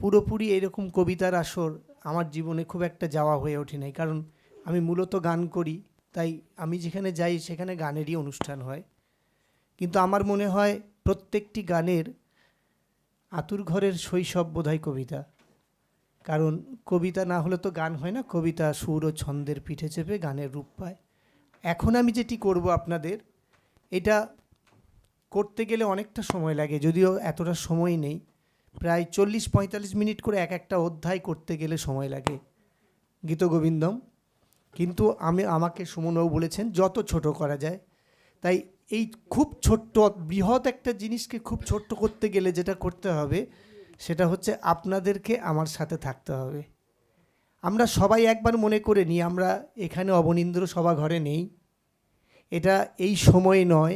পুরোপুরি এরকম কবিতার আসর আমার জীবনে খুব একটা যাওয়া হয়ে ওঠে নাই, কারণ আমি মূলত গান করি। তাই আমি যেখানে যাই সেখানে গানেরই অনুষ্ঠান হয়। কিন্তু আমার মনে হয় প্রত্যেকটি গানের আতুরঘরের শৈশব বোধহয় কবিতা। কারণ কবিতা না হলে তো গান হয় না, কবিতা সুর ও ছন্দের পিঠে চেপে গানের রূপ পায়। এখন আমি যেটি করব আপনাদের, এটা করতে গেলে অনেকটা সময় লাগে, যদিও এতটা সময় নেই। প্রায় 40-45 মিনিট করে এক একটা অধ্যায় করতে গেলে সময় লাগে গীতগোবিন্দম। কিন্তু আমাকে সুমনবাবু বলেছেন যত ছোট করা যায়। তাই এই খুব ছোট্ট বৃহৎ একটা জিনিসকে খুব ছোট্ট করতে গেলে যেটা করতে হবে সেটা হচ্ছে আপনাদেরকে আমার সাথে থাকতে হবে। আমরা সবাই একবার মনে করে নিই আমরা এখানে অবনীন্দ্র সভাঘরে নেই, এটা এই সময় নয়,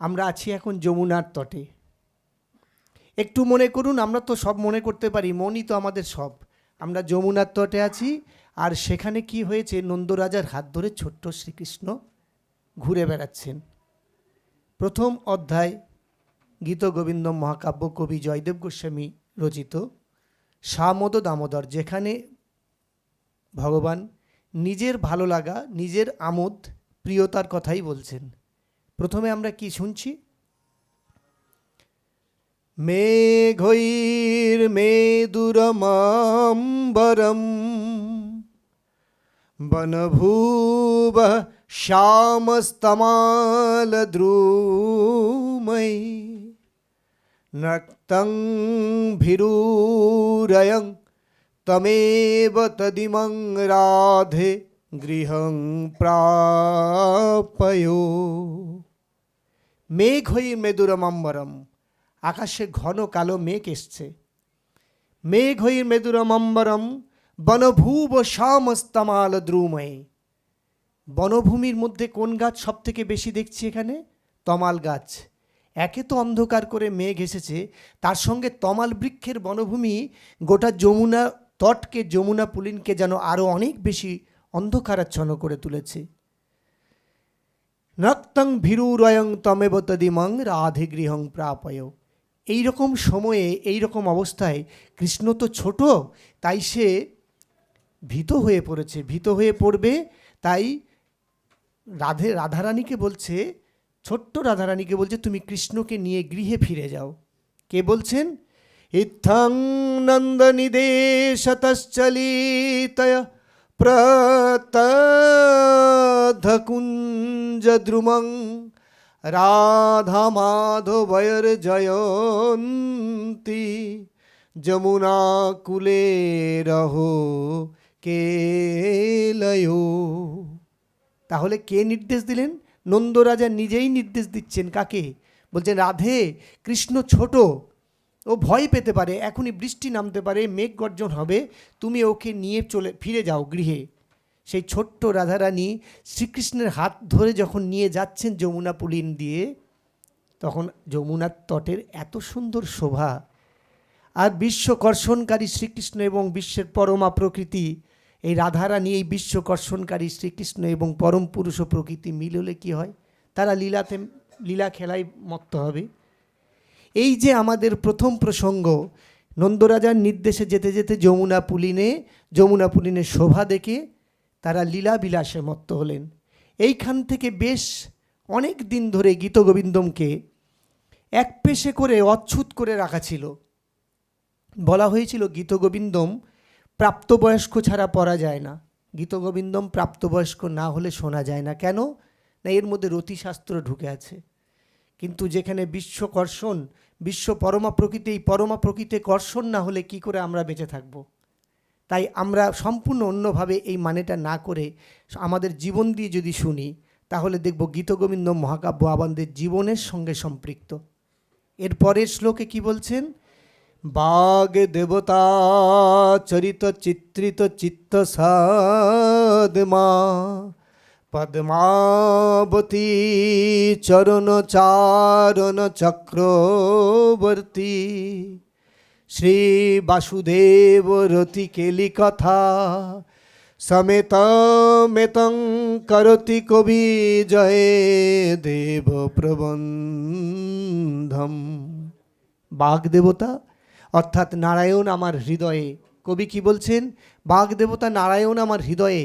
আমরা আছি এখন যমুনার তটে। একটু মনে করুন, আমরা তো সব মনে করতে পারি, মনই তো আমাদের সব। আমরা যমুনার তটে আছি, আর সেখানে কি হয়েছে, নন্দরাজার হাত ধরে ছোট্ট শ্রীকৃষ্ণ ঘুরে বেড়াচ্ছেন। প্রথম অধ্যায় গীতগোবিন্দম মহাকাব্য, কবি জয়দেব গোস্বামী রচিত সামদ দামোদর, যেখানে ভগবান নিজের ভালো লাগা, নিজের আমোদ প্রিয়তার কথাই বলছেন। প্রথমে আমরা কি শুনছি? মেঘৈর্মেদুরমাম্বরম বনভূবঃ শ্যামস্তমালদ্রুমৈ নক্তং ভীরূরয়ং তমেব তদিমং রাধে গৃহং প্রাপয়ো। মেঘৈর্মেদুরমাম্বরম, আকাশে ঘন কালো মেঘ এসছে। মেঘৈর্মেদুরমাম্বরম বনভূব শ্যামস্তমালদ্রুময়ে। বনভূমির মধ্যে কোন গাছ সব থেকে বেশি দেখছি এখানে? তমাল গাছ। একে তো অন্ধকার করে মেঘ এসেছে, তার সঙ্গে তমাল বৃক্ষের বনভূমি গোটা যমুনা তটকে, যমুনা পুলিনকে যেন আরও অনেক বেশি অন্ধকারাচ্ছন্ন করে তুলেছে। নক্তং ভীরুরয়ং তমেব তদিমং রাধে গৃহং প্রাপয়। এইরকম সময়ে, এইরকম অবস্থায় কৃষ্ণ তো ছোট, তাই সে ভীত হয়ে পড়েছে, ভীত হয়ে পড়বে। তাই রাধারানীকে বলছে, ছোট্ট রাধারানীকে বলছে, তুমি কৃষ্ণকে নিয়ে গৃহে ফিরে যাও। কে বলছেন? ইত্থং নন্দনিদেশতশ্চলিতয় প্রতধকুঞ্জদ্রুমং রাধা মাধবয়র জয়ন্তী যমুনা কুলে রহো কেলয়ো। তাহলে কে নির্দেশ দিলেন? নন্দরাজা নিজেই নির্দেশ দিচ্ছেন। কাকে বলছেন? রাধে, কৃষ্ণ ছোট, ও ভয় পেতে পারে, এখনই বৃষ্টি নামতে পারে, মেঘ গর্জন হবে, তুমি ওকে নিয়ে ফিরে যাও গৃহে। সেই ছোট্ট রাধারানী শ্রীকৃষ্ণের হাত ধরে যখন নিয়ে যাচ্ছেন যমুনা পুলিন দিয়ে, তখন যমুনার তটের এত সুন্দর শোভা, আর বিশ্বকর্ষণকারী শ্রীকৃষ্ণ এবং বিশ্বের পরমা প্রকৃতি, এই রাধারানী, এই বিশ্বকর্ষণকারী শ্রীকৃষ্ণ এবং পরম পুরুষ প্রকৃতি মিললে কি হয়? তারা লীলা খেলায় মত্ত হবে। এই যে আমাদের প্রথম প্রসঙ্গ, নন্দরাজার নির্দেশে যেতে যেতে যমুনা পুলিনের শোভা দেখে তারা লীলা বিলাসে মত্ত হলেন। এইখান থেকে বেশ অনেক দিন ধরে গীতগোবিন্দমকে এক পেশে করে অচ্ছুত করে রাখা ছিল। বলা হয়েছিল গীতগোবিন্দম প্রাপ্তবয়স্ক ছাড়া পড়া যায় না, গীতগোবিন্দম প্রাপ্তবয়স্ক না হলে শোনা যায় না। কেন না? এর মধ্যে রতিশাস্ত্র ঢুকে আছে। কিন্তু যেখানে বিশ্বকর্ষণ, বিশ্ব পরমা প্রকৃতি, এই পরমা প্রকৃতি কর্ষণ না হলে কি করে আমরা বেঁচে থাকব? তাই আমরা সম্পূর্ণ অন্যভাবে এই মানেটা না করে আমাদের জীবন দিয়ে যদি শুনি, তাহলে দেখব গীতগোবিন্দম মহাকাব্য আমাদের জীবনের সঙ্গে সম্পৃক্ত। এর পরের শ্লোকে কি বলছেন? বাগ দেবতা চরিত চিত্রিত চিত্ত সাদমা পদ্মাবতী চরণ চারণ চক্রবর্তী শ্রী বাসুদেব রতি কেলি কথা সমেত মেতং করতি কবি জয়ে দেব প্রবন্ধম। বাগ দেবতা অর্থাৎ নারায়ণ আমার হৃদয়ে। কবি কি বলছেন? বাগদেবতা নারায়ণ আমার হৃদয়ে,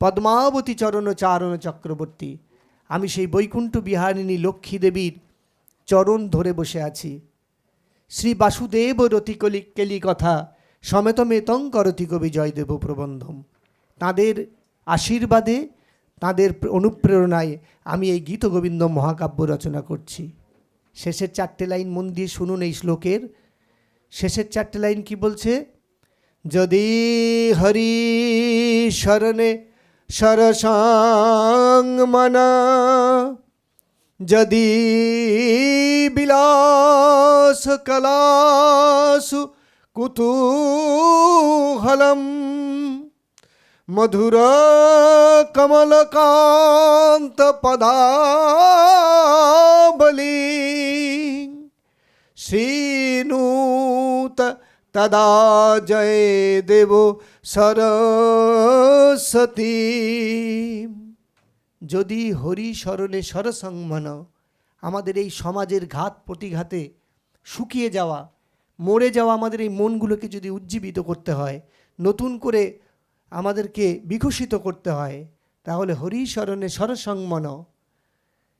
পদ্মাবতী চরণ চারণ চক্রবর্তী। আমি সেই বৈকুণ্ঠ বিহারিণী লক্ষ্মী দেবীর চরণ ধরে বসে আছি। শ্রী বাসুদেব রতিকলি কেলি কথা সমেত মেতং করতি কবি জয়দেব প্রবন্ধম। তাঁদের আশীর্বাদে, তাঁদের অনুপ্রেরণায় আমি এই গীতগোবিন্দম মহাকাব্য রচনা করছি। শেষের 4টে লাইন মন দিয়ে শুনুন। এই শ্লোকের শেষের 4টে লাইন কি বলছে? যদি হরি শরণে সরসাং মনা, যদি বিলাস কলাসু কুতূহলম, মধুর কমলকান্ত পদাবলী, শ্রীনুত তদা জয় দেব সরস্বতী। যদি হরি স্মরণে সরসংমন, আমাদের এই সমাজের ঘাত প্রতিঘাতে শুকিয়ে যাওয়া, মরে যাওয়া আমাদের এই মনগুলোকে যদি উজ্জীবিত করতে হয়, নতুন করে আমাদেরকে বিকশিত করতে হয়, তাহলে হরি স্মরণে সরসংমন।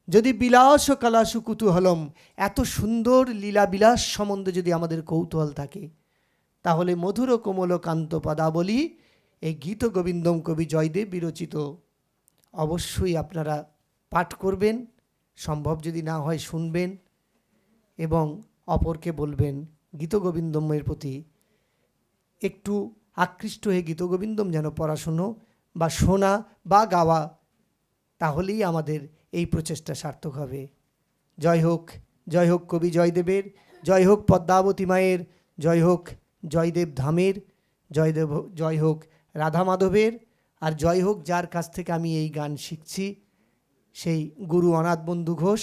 যদি বিলাস কলাসু কুতূহলম, এত সুন্দর লীলা বিলাস সম্বন্ধে যদি আমাদের কৌতূহল থাকে, তাহলে মধুর কোমল কান্ত পদাবলী, এই গীত গোবিন্দম কবি জয়দেব বিরচিত অবশ্যই আপনারা পাঠ করবেন। সম্ভব যদি না হয় শুনবেন এবং অপরকে বলবেন গীতগোবিন্দমের প্রতি একটু আকৃষ্ট হয়ে গীতগোবিন্দম যেন পড়াশুনো বা শোনা বা গাওয়া, তাহলেই আমাদের এই প্রচেষ্টা সার্থক হবে। জয় হোক কবি জয়দেবের, জয় হোক পদ্মাবতী মায়ের, জয় হোক জয়দেব ধামের, জয় হোক রাধা মাধবের, আর জয় হোক যার কাছ থেকে আমি এই গান শিখছি, সেই গুরু অনাথ বন্ধু ঘোষ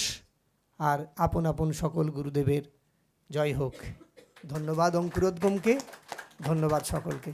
আর আপন আপন সকল গুরুদেবের জয় হোক। ধন্যবাদ অঙ্কুরোদ্গমকে, ধন্যবাদ সকলকে।